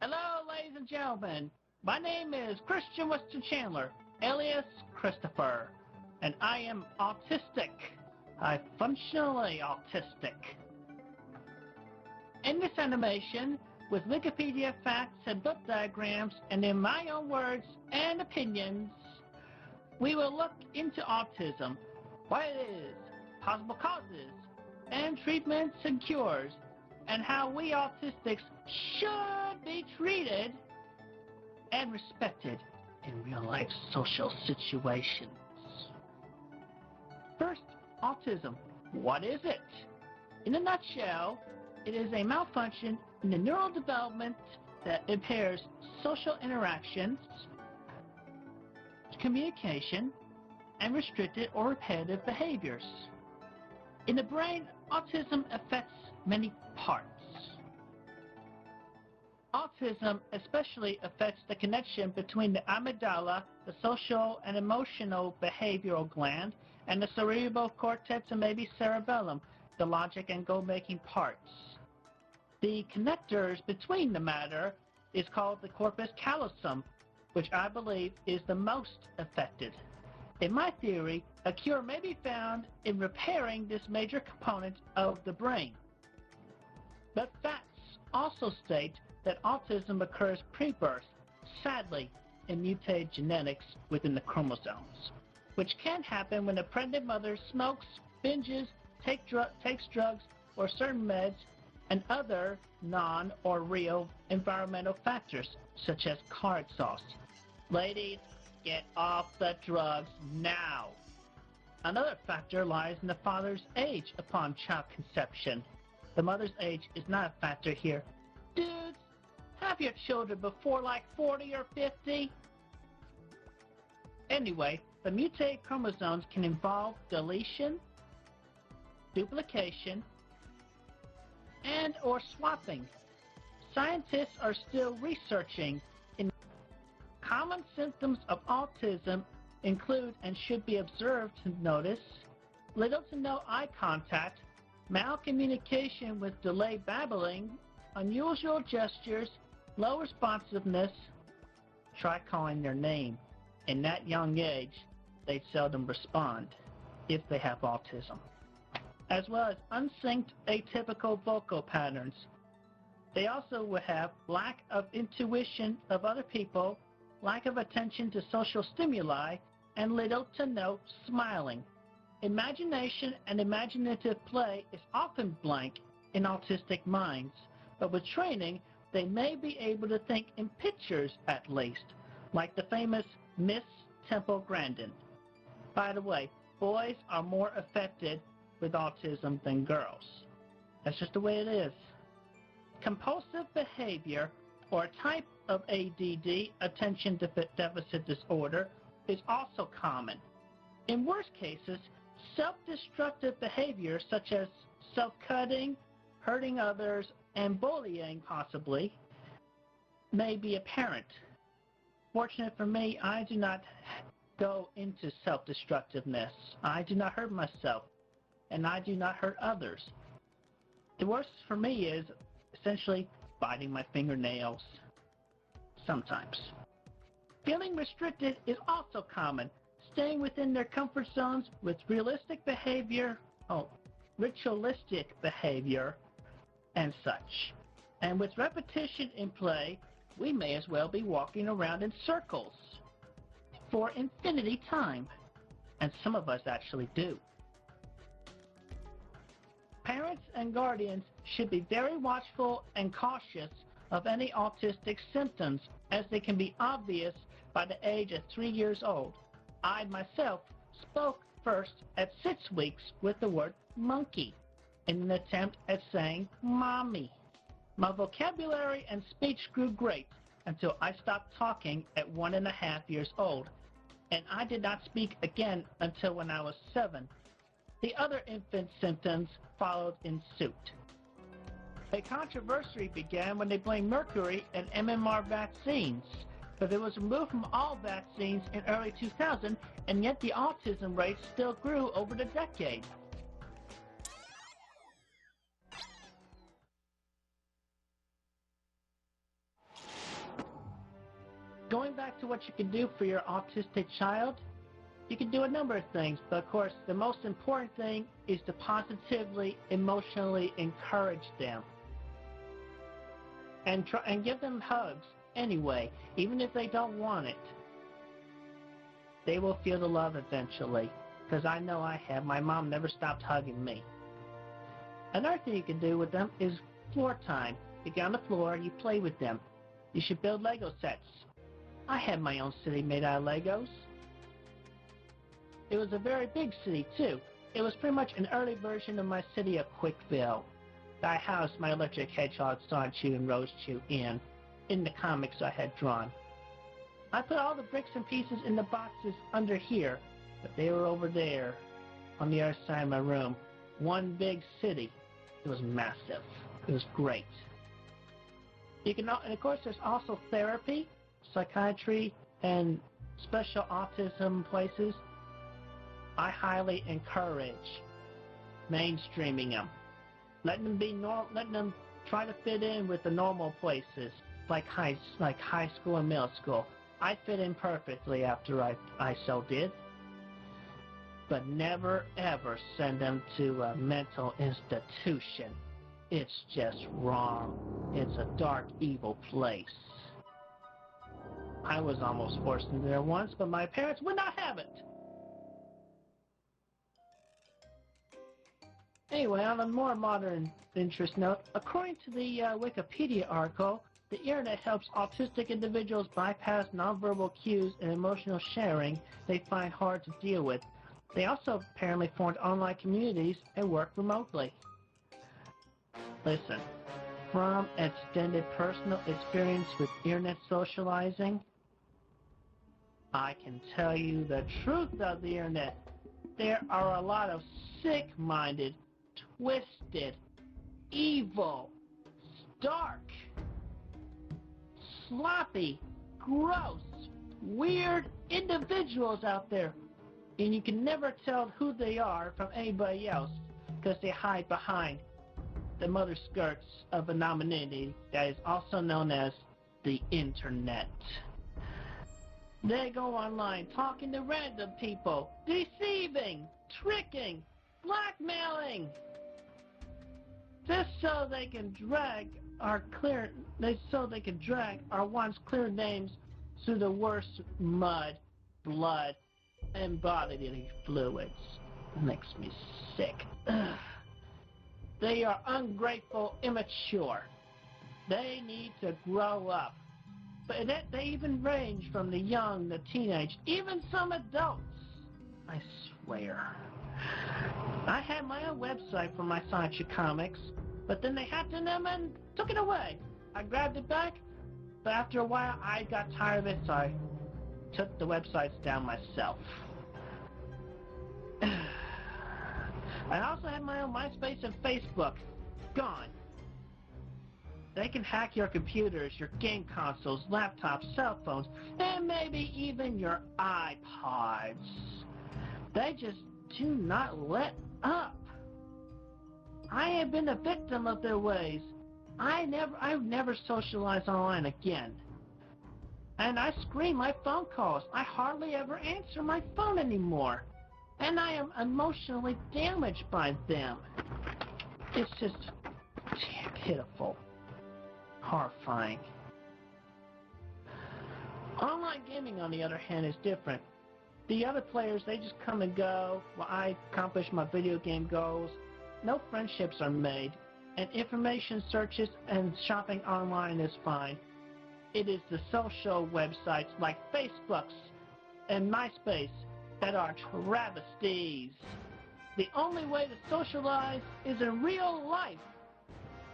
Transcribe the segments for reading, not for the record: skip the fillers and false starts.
Hello, ladies and gentlemen. My name is Christian Weston Chandler, alias Christopher, and I am autistic. I'm functionally autistic. In this animation, with Wikipedia facts and book diagrams, and in my own words and opinions, we will look into autism, what it is, possible causes, and treatments and cures, and how we autistics should be treated and respected in real-life social situations. First, autism. What is it? In a nutshell, it is a malfunction in the neural development that impairs social interactions, communication, and restricted or repetitive behaviors. In the brain, autism affects many parts. Autism especially affects the connection between the amygdala, the social and emotional behavioral gland, and the cerebral cortex and maybe cerebellum, the logic and goal-making parts. The connectors between the matter is called the corpus callosum, which I believe is the most affected. In my theory, a cure may be found in repairing this major component of the brain. But facts also state that autism occurs pre-birth, sadly, in mutated genetics within the chromosomes, which can happen when a pregnant mother smokes, binges, takes drugs or certain meds, and other non or real environmental factors, such as car exhaust. Ladies, get off the drugs now. Another factor lies in the father's age upon child conception. The mother's age is not a factor here. Dudes, have your children before like 40 or 50. Anyway, the mutated chromosomes can involve deletion, duplication, and or swapping. Scientists are still researching. Common symptoms of autism include and should be observed to notice little to no eye contact, malcommunication with delayed babbling, unusual gestures, low responsiveness. Try calling their name. In that young age, they seldom respond if they have autism. As well as unsynced atypical vocal patterns. They also will have lack of intuition of other people lack of attention to social stimuli, and little to no smiling. Imagination and imaginative play is often blank in autistic minds, but with training, they may be able to think in pictures at least, like the famous Miss Temple Grandin. By the way, boys are more affected with autism than girls. That's just the way it is. Compulsive behavior, or a type of ADD, attention deficit disorder, is also common. In worst cases, self-destructive behavior such as self-cutting, hurting others, and bullying possibly may be apparent. Fortunate for me, I do not go into self-destructiveness. I do not hurt myself, and I do not hurt others. The worst for me is essentially biting my fingernails sometimes. Feeling restricted is also common. Staying within their comfort zones with ritualistic behavior, and such. And with repetition in play, we may as well be walking around in circles for infinity time. And some of us actually do. Parents and guardians should be very watchful and cautious of any autistic symptoms, as they can be obvious by the age of 3 years old. I myself spoke first at 6 weeks with the word monkey in an attempt at saying mommy. My vocabulary and speech grew great until I stopped talking at 1.5 years old, and I did not speak again until when I was 7. The other infant symptoms followed in suit. A controversy began when they blamed mercury and MMR vaccines, but it was removed from all vaccines in early 2000, and yet the autism rate still grew over the decade. Going back to what you can do for your autistic child, you can do a number of things, but of course the most important thing is to positively, emotionally encourage them. And give them hugs anyway, even if they don't want it. They will feel the love eventually, because I know I have. My mom never stopped hugging me. Another thing you can do with them is floor time. You get on the floor, you play with them. You should build Lego sets. I had my own city made out of Legos. It was a very big city too. It was pretty much an early version of my city of Quickville that I housed my electric hedgehog, Sonichu, and Rosechu in the comics I had drawn. I put all the bricks and pieces in the boxes under here, but they were over there on the other side of my room. One big city. It was massive. It was great. And of course there's also therapy, psychiatry, and special autism places. I highly encourage mainstreaming them. Letting them try to fit in with the normal places, like high school and middle school. I fit in perfectly after I so did. But never ever send them to a mental institution. It's just wrong. It's a dark, evil place. I was almost forced into there once, but my parents would not have it. Anyway, on a more modern interest note, according to the Wikipedia article, the internet helps autistic individuals bypass nonverbal cues and emotional sharing they find hard to deal with. They also apparently formed online communities and work remotely. Listen, from extended personal experience with internet socializing, I can tell you the truth of the internet. There are a lot of sick-minded, twisted, evil, dark, sloppy, gross, weird individuals out there. And you can never tell who they are from anybody else because they hide behind the mother skirts of anonymity that is also known as the internet. They go online talking to random people, deceiving, tricking, blackmailing, just so they can drag our once clear names through the worst mud, blood, and bodily fluids. It makes me sick. Ugh. They are ungrateful, immature. They need to grow up. But they even range from the young, the teenage, even some adults. I swear. I had my own website for my Sonichu comics, but then they hacked in them and took it away. I grabbed it back, but after a while I got tired of it, so I took the websites down myself. I also had my own MySpace and Facebook. Gone. They can hack your computers, your game consoles, laptops, cell phones, and maybe even your iPods. They just do not let up. I have been a victim of their ways. I've never socialized online again. And I screen my phone calls. I hardly ever answer my phone anymore. And I am emotionally damaged by them. It's just pitiful. Horrifying. Online gaming, on the other hand, is different. The other players, they just come and go while I accomplish my video game goals. No friendships are made, and information searches and shopping online is fine. It is the social websites like Facebook's and MySpace that are travesties. The only way to socialize is in real life.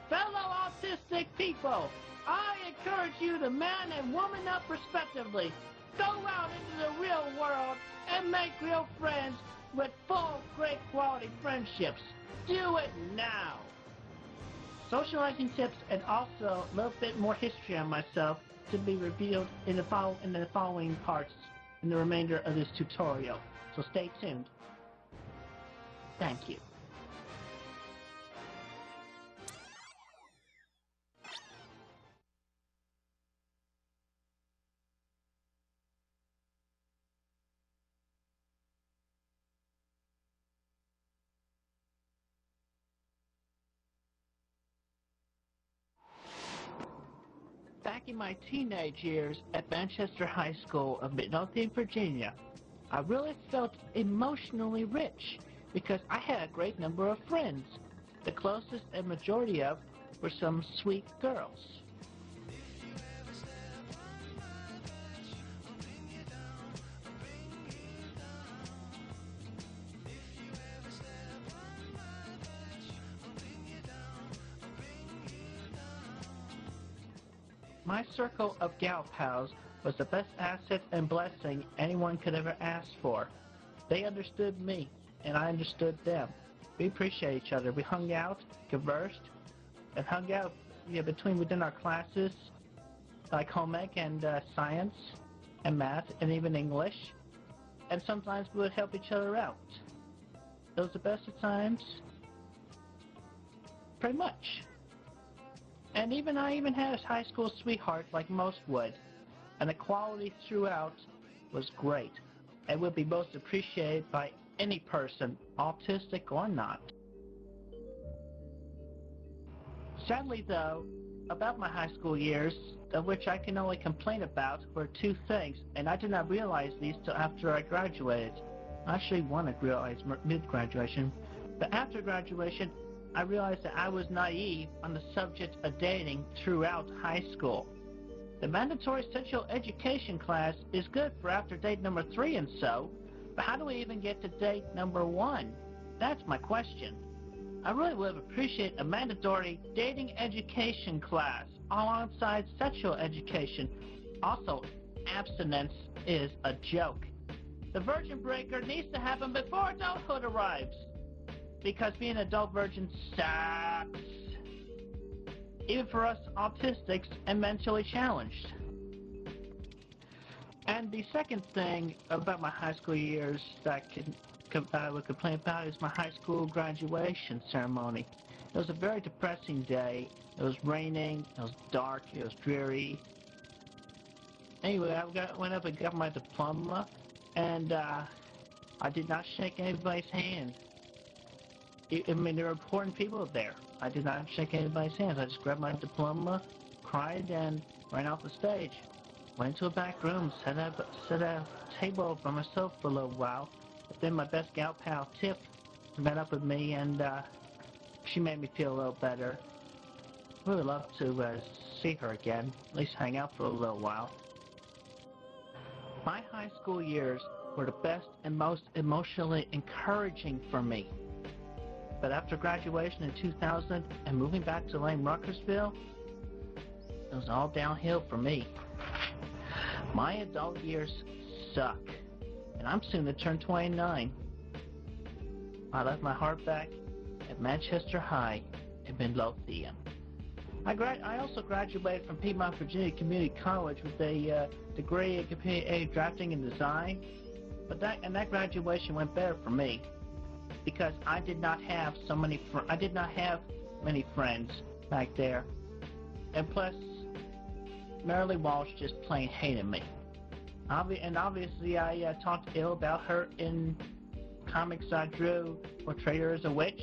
Fellow autistic people, I encourage you to man and woman up respectively. Go out into the real world and make real friends with full, great quality friendships. Do it now. Socializing tips and also a little bit more history on myself to be revealed in the following parts in the remainder of this tutorial. So stay tuned. Thank you. Back in my teenage years at Manchester High School of Midlothian, Virginia, I really felt emotionally rich because I had a great number of friends. The closest and majority of were some sweet girls. My circle of gal pals was the best asset and blessing anyone could ever ask for. They understood me, and I understood them. We appreciate each other. We hung out, conversed, and hung out within our classes, like home ec and science and math and even English. And sometimes we would help each other out. Those are the best of times. Pretty much. And I even had a high school sweetheart like most would. And the quality throughout was great. It would be most appreciated by any person, autistic or not. Sadly though, about my high school years, of which I can only complain about, were two things, and I did not realize these till after I graduated. I actually wanted to realize mid-graduation, but after graduation, I realized that I was naive on the subject of dating throughout high school. The mandatory sexual education class is good for after date number 3 and so, but how do we even get to date number 1? That's my question. I really would appreciate a mandatory dating education class alongside sexual education. Also, abstinence is a joke. The virgin breaker needs to happen before adulthood arrives, because being an adult virgin sucks, even for us autistics and mentally challenged. And the second thing about my high school years that I would complain about is my high school graduation ceremony. It was a very depressing day. It was raining, it was dark, it was dreary. Anyway, I went up and got my diploma, and I did not shake anybody's hand. I mean, there were important people there. I did not shake anybody's hands. I just grabbed my diploma, cried, and ran off the stage. Went to a back room, set a table by myself for a little while. But then my best gal pal, Tiff, met up with me, and she made me feel a little better. We would love to see her again, at least hang out for a little while. My high school years were the best and most emotionally encouraging for me. But after graduation in 2000 and moving back to Lane Ruckersville, it was all downhill for me. My adult years suck, and I'm soon to turn 29. I left my heart back at Manchester High in Midlothian. I also graduated from Piedmont, Virginia Community College with a degree in computer aided drafting and design. But that graduation went better for me because I did not have many friends back there, and plus, Marilee Walsh just plain hated me. And obviously, I talked ill about her in comics I drew, portrayed her as a witch.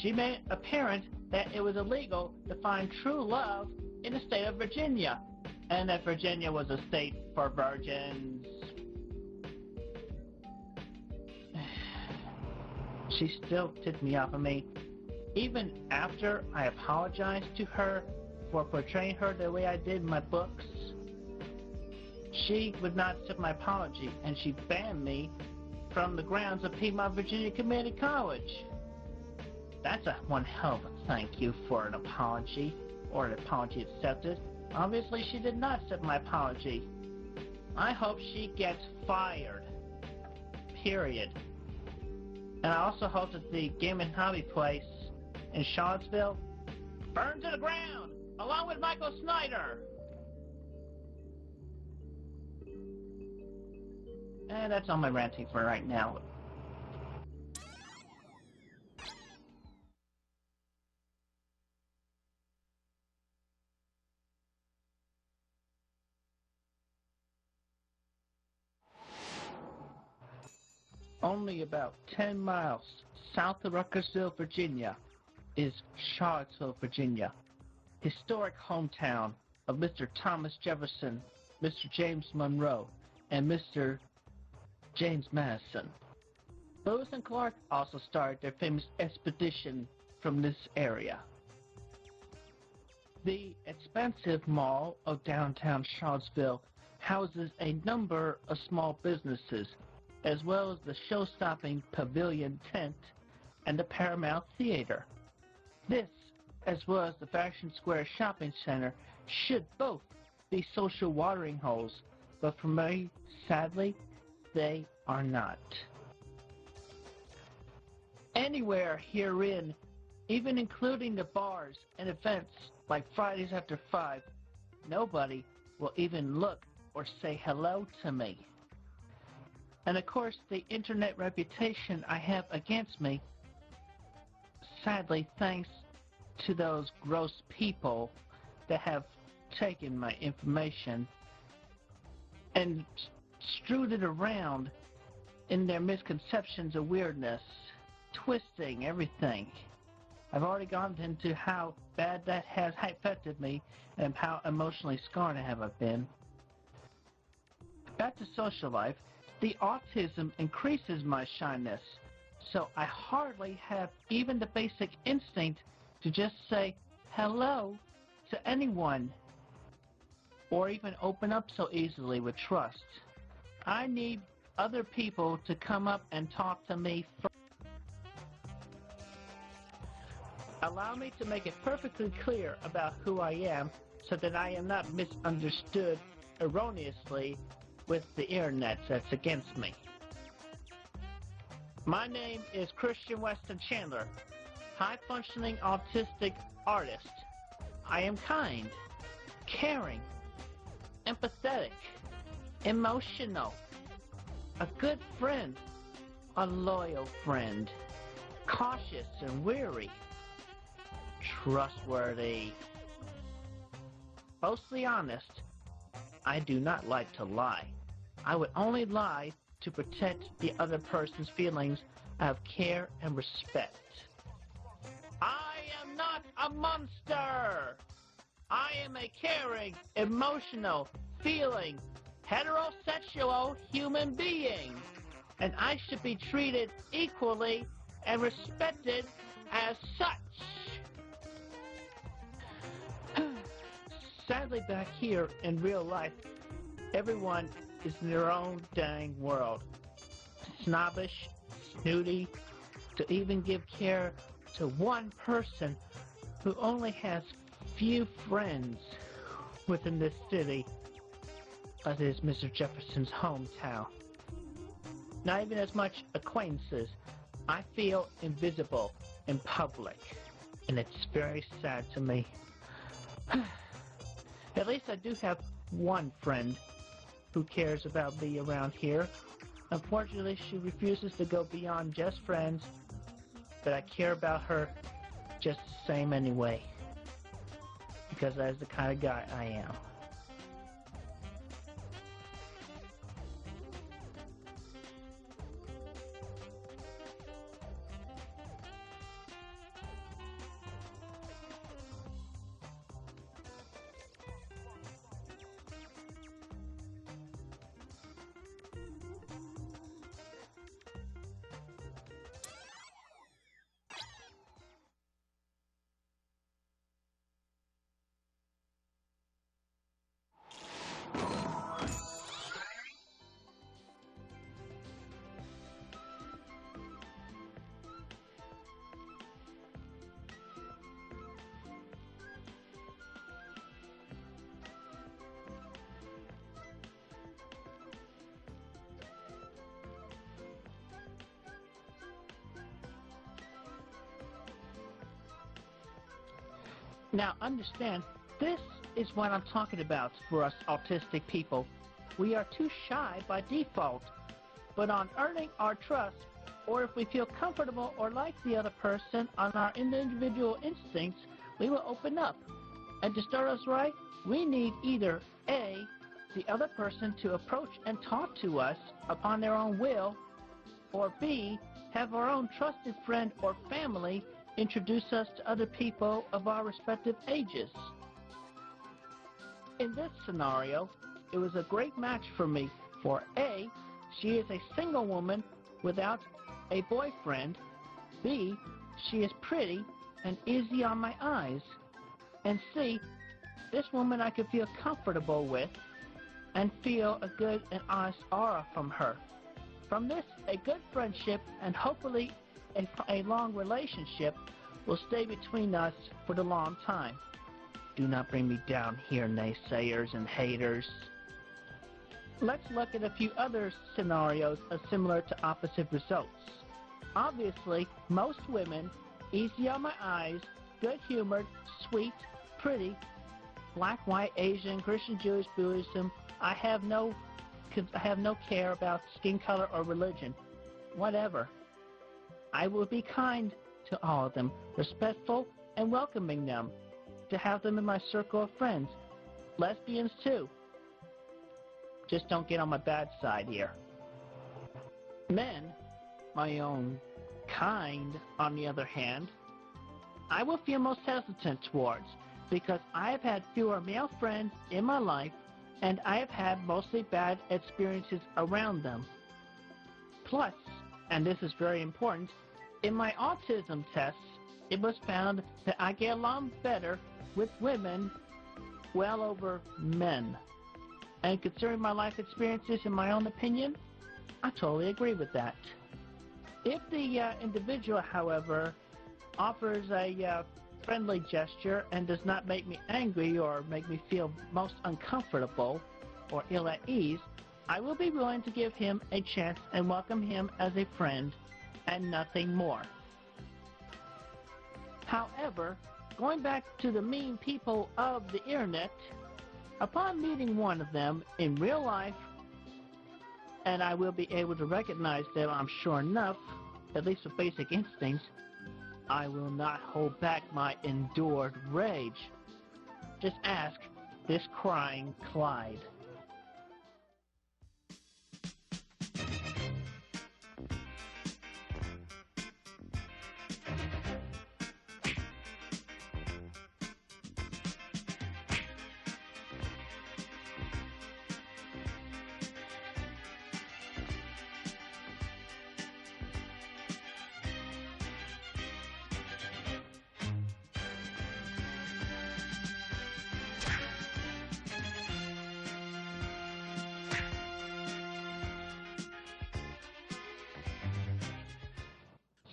She made it apparent that it was illegal to find true love in the state of Virginia, and that Virginia was a state for virgins. She still ticked me off of me. Even after I apologized to her for portraying her the way I did in my books, she would not accept my apology, and she banned me from the grounds of Piedmont, Virginia Community College. That's one hell of a thank you for an apology, or an apology accepted. Obviously, she did not accept my apology. I hope she gets fired. Period. And I also hope that the Game and Hobby place in Charlottesville burn to the ground, along with Michael Snyder. And that's all my ranting for right now. Only about 10 miles south of Ruckersville, Virginia, is Charlottesville, Virginia, historic hometown of Mr. Thomas Jefferson, Mr. James Monroe, and Mr. James Madison. Lewis and Clark also started their famous expedition from this area. The expansive mall of downtown Charlottesville houses a number of small businesses, as well as the show-stopping Pavilion Tent and the Paramount Theater. This, as well as the Fashion Square Shopping Center, should both be social watering holes, but for me, sadly, they are not. Anywhere herein, even including the bars and events like Fridays after 5, nobody will even look or say hello to me. And of course, the internet reputation I have against me, sadly, thanks to those gross people that have taken my information and strewed it around in their misconceptions of weirdness, twisting everything. I've already gone into how bad that has affected me and how emotionally scarred I have been. Back to social life. The autism increases my shyness, so I hardly have even the basic instinct to just say hello to anyone, or even open up so easily with trust. I need other people to come up and talk to me first. Allow me to make it perfectly clear about who I am so that I am not misunderstood erroneously with the internet that's against me. My name is Christian Weston Chandler, high-functioning autistic artist. I am kind, caring, empathetic, emotional, a good friend, a loyal friend, cautious and wary, trustworthy, mostly honest. I do not like to lie. I would only lie to protect the other person's feelings of care and respect. I am not a monster. I am a caring, emotional, feeling heterosexual human being, and I should be treated equally and respected as such. Sadly, back here in real life, everyone is in their own dang world. Snobbish, snooty, to even give care to one person who only has few friends within this city, as is Mr. Jefferson's hometown. Not even as much acquaintances. I feel invisible in public, and it's very sad to me. At least I do have one friend who cares about me around here. Unfortunately, she refuses to go beyond just friends, but I care about her just the same anyway, because that's the kind of guy I am. Now understand, this is what I'm talking about for us autistic people. We are too shy by default, but on earning our trust, or if we feel comfortable or like the other person on our individual instincts, we will open up. And to start us right, we need either A, the other person to approach and talk to us upon their own will, or B, have our own trusted friend or family introduce us to other people of our respective ages. In this scenario, it was a great match for me, for A, she is a single woman without a boyfriend, B, she is pretty and easy on my eyes, and C, this woman I could feel comfortable with and feel a good and honest aura from her. From this, a good friendship and hopefully a long relationship will stay between us for the long time. Do not bring me down here, naysayers and haters. Let's look at a few other scenarios similar to opposite results. Obviously, most women, easy on my eyes, good-humored, sweet, pretty, black, white, Asian, Christian, Jewish, Buddhism. I have no care about skin color or religion. Whatever. I will be kind to all of them, respectful and welcoming them, to have them in my circle of friends. Lesbians too. Just don't get on my bad side here. Men, my own kind, on the other hand, I will feel most hesitant towards, because I have had fewer male friends in my life, and I have had mostly bad experiences around them. Plus, and this is very important, in my autism tests, it was found that I get along better with women well over men. And considering my life experiences, in my own opinion, I totally agree with that. If the individual, however, offers a friendly gesture and does not make me angry or make me feel most uncomfortable or ill at ease, I will be willing to give him a chance and welcome him as a friend and nothing more. However, going back to the mean people of the internet, upon meeting one of them in real life, and I will be able to recognize them, I'm sure enough, at least with basic instincts, I will not hold back my endured rage. Just ask this crying Clyde.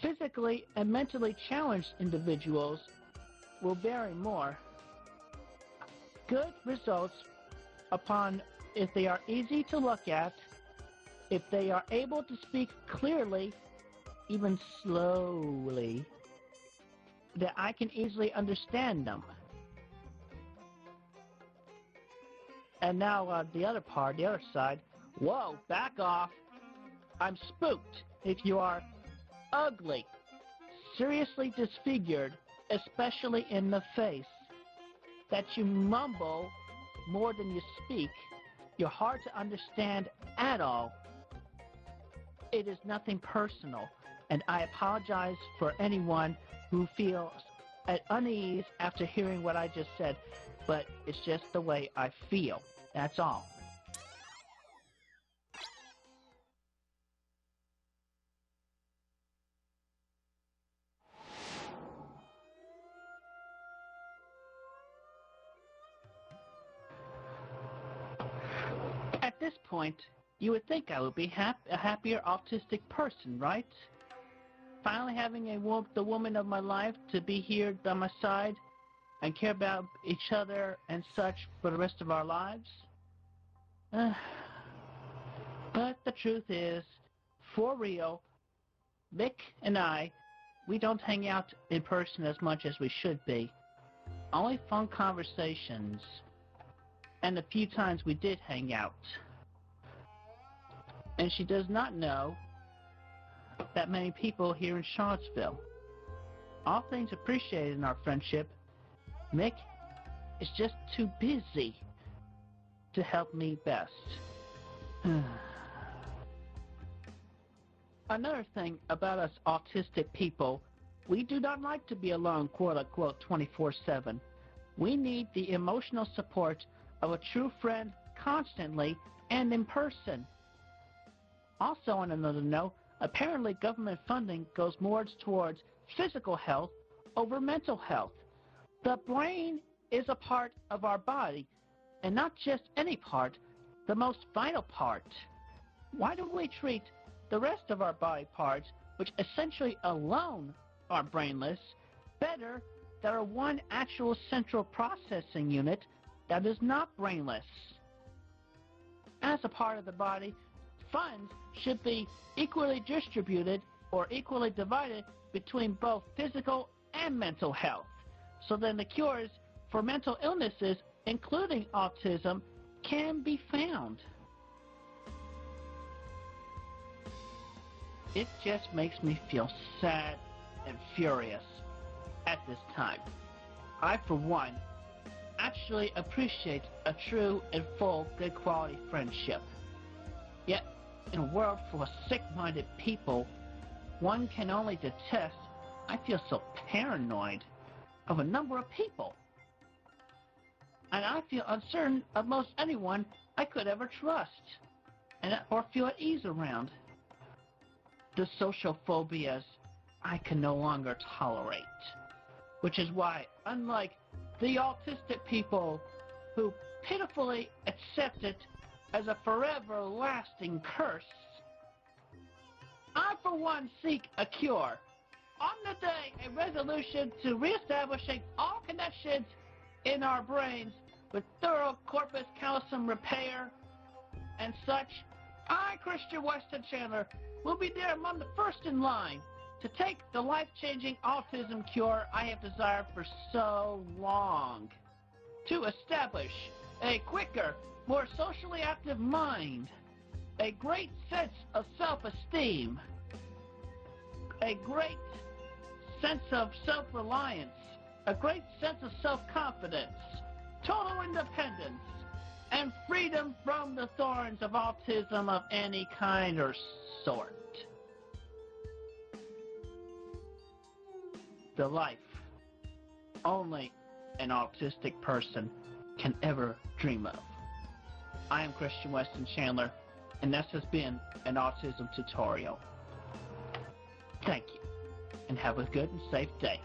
Physically and mentally challenged individuals will vary more. Good results upon if they are easy to look at, if they are able to speak clearly, even slowly, that I can easily understand them. And now the other part, the other side. Whoa, back off. I'm spooked. If you are ugly, seriously disfigured, especially in the face, that you mumble more than you speak, you're hard to understand at all. It is nothing personal, and I apologize for anyone who feels at unease after hearing what I just said, but it's just the way I feel. That's all. At this point, you would think I would be a happier autistic person, right? Finally having the woman of my life to be here by my side and care about each other and such for the rest of our lives. But the truth is, for real, Mick and I, we don't hang out in person as much as we should be. Only phone conversations, and the few times we did hang out. And she does not know that many people here in Charlottesville. All things appreciated in our friendship, Mick is just too busy to help me best. Another thing about us autistic people, we do not like to be alone, quote-unquote, 24/7. We need the emotional support of a true friend constantly and in person. Also, on another note, apparently government funding goes more towards physical health over mental health. The brain is a part of our body, and not just any part, the most vital part. Why don't we treat the rest of our body parts, which essentially alone are brainless, better than our one actual central processing unit that is not brainless? As a part of the body, funds should be equally distributed or equally divided between both physical and mental health, so then the cures for mental illnesses, including autism, can be found. It just makes me feel sad and furious at this time. I, for one, actually appreciate a true and full good quality friendship. Yet, in a world full of sick-minded people, one can only detest. I feel so paranoid of a number of people. And I feel uncertain of most anyone I could ever trust or feel at ease around. The social phobias I can no longer tolerate, which is why, unlike the autistic people who pitifully accept it as a forever lasting curse, I for one seek a cure. On the day, a resolution to reestablishing all connections in our brains with thorough corpus callosum repair and such. I, Christian Weston Chandler, will be there among the first in line to take the life-changing autism cure I have desired for so long. To establish a quicker, more socially active mind, a great sense of self-esteem, a great sense of self-reliance, a great sense of self-confidence, total independence, and freedom from the thorns of autism of any kind or sort. The life only an autistic person can ever dream of. I am Christian Weston Chandler, and this has been an Autism Tutorial. Thank you, and have a good and safe day.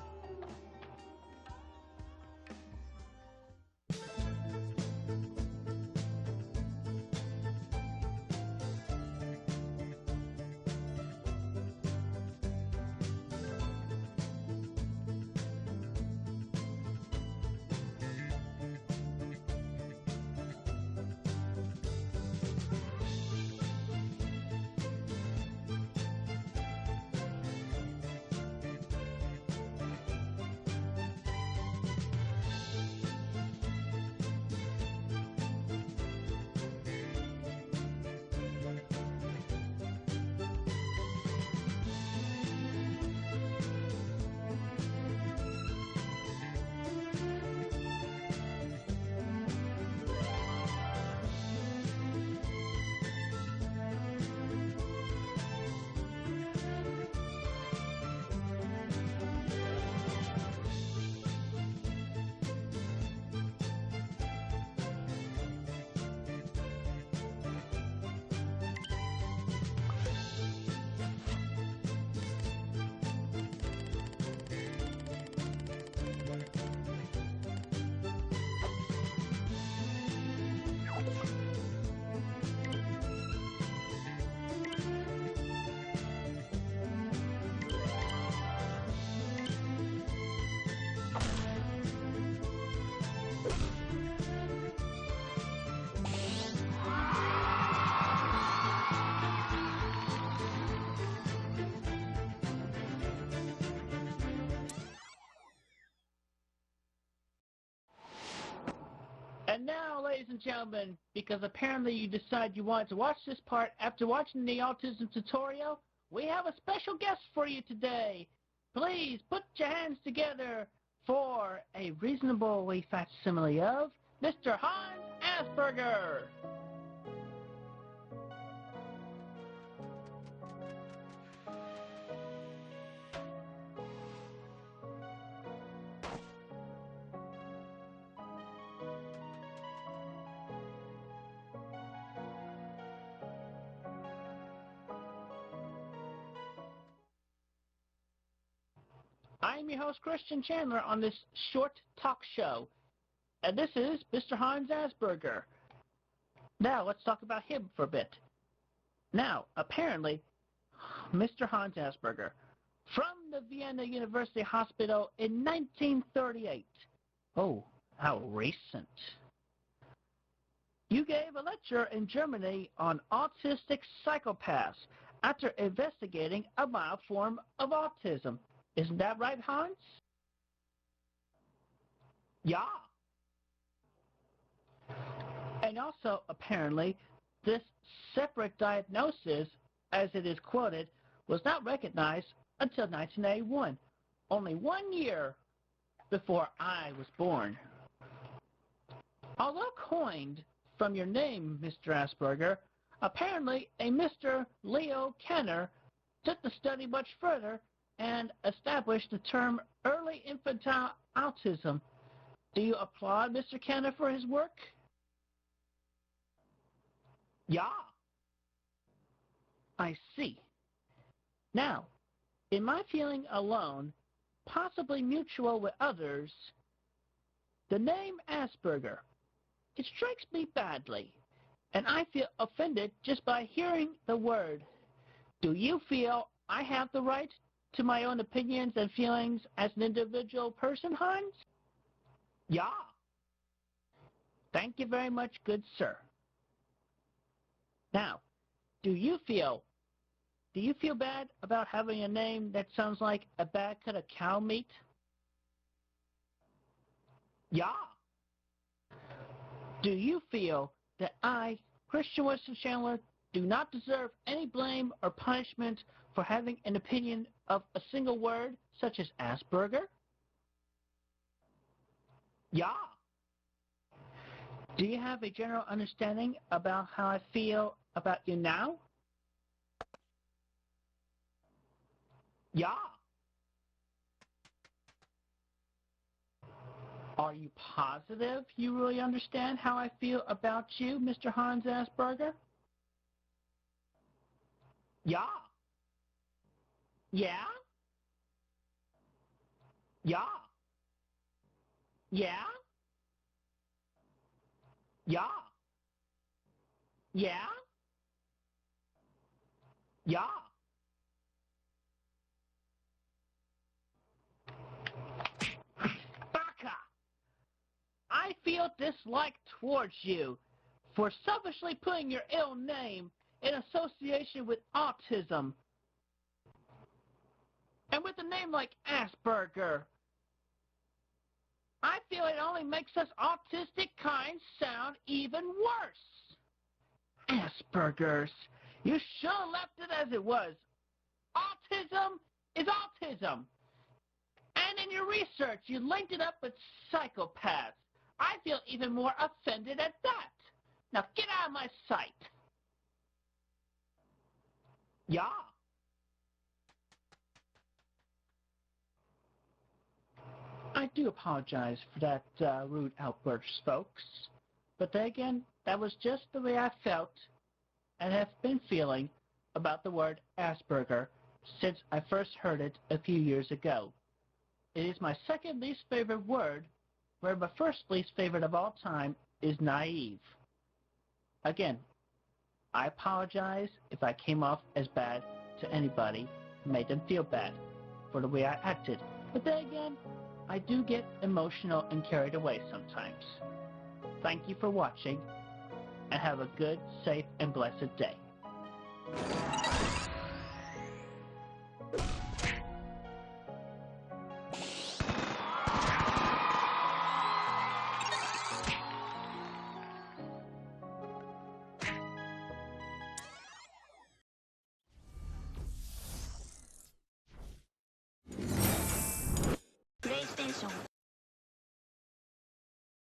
And now, ladies and gentlemen, because apparently you decided you wanted to watch this part after watching the autism tutorial, we have a special guest for you today. Please put your hands together for a reasonably facsimile of Mr. Hans Asperger. I am your host, Weston Chandler, on this short talk show. And this is Mr. Hans Asperger. Now, let's talk about him for a bit. Now, apparently, Mr. Hans Asperger, from the Vienna University Hospital in 1938. Oh, how recent. You gave a lecture in Germany on autistic psychopaths after investigating a mild form of autism. Isn't that right, Hans? Yeah. And also, apparently, this separate diagnosis, as it is quoted, was not recognized until 1981, only 1 year before I was born. Although coined from your name, Mr. Asperger, apparently a Mr. Leo Kanner took the study much further and established the term early infantile autism. Do you applaud Mr. Kanner for his work? Yeah. I see. Now, in my feeling alone, possibly mutual with others, the name Asperger, it strikes me badly, and I feel offended just by hearing the word. Do you feel I have the right to my own opinions and feelings as an individual person, Hans? Yeah. Thank you very much, good sir. Now, do you feel bad about having a name that sounds like a bad cut of cow meat? Yeah. Do you feel that I, Christian Weston Chandler, do not deserve any blame or punishment for having an opinion of a single word, such as Asperger? Yeah. Do you have a general understanding about how I feel about you now? Yeah. Are you positive you really understand how I feel about you, Mr. Hans Asperger? Yeah. Yeah? Yeah. Yeah? Yeah. Yeah? Yeah. Baka! I feel dislike towards you for selfishly putting your ill name in association with autism. And with a name like Asperger, I feel it only makes us autistic kind sound even worse. Asperger's. You should have left it as it was. Autism is autism. And in your research, you linked it up with psychopaths. I feel even more offended at that. Now get out of my sight. Yeah. I do apologize for that rude outburst, folks. But then again, that was just the way I felt and have been feeling about the word Asperger since I first heard it a few years ago. It is my second least favorite word, where my first least favorite of all time is naive. Again, I apologize if I came off as bad to anybody and made them feel bad for the way I acted. But then again, I do get emotional and carried away sometimes. Thank you for watching, and have a good, safe, and blessed day. 现生活。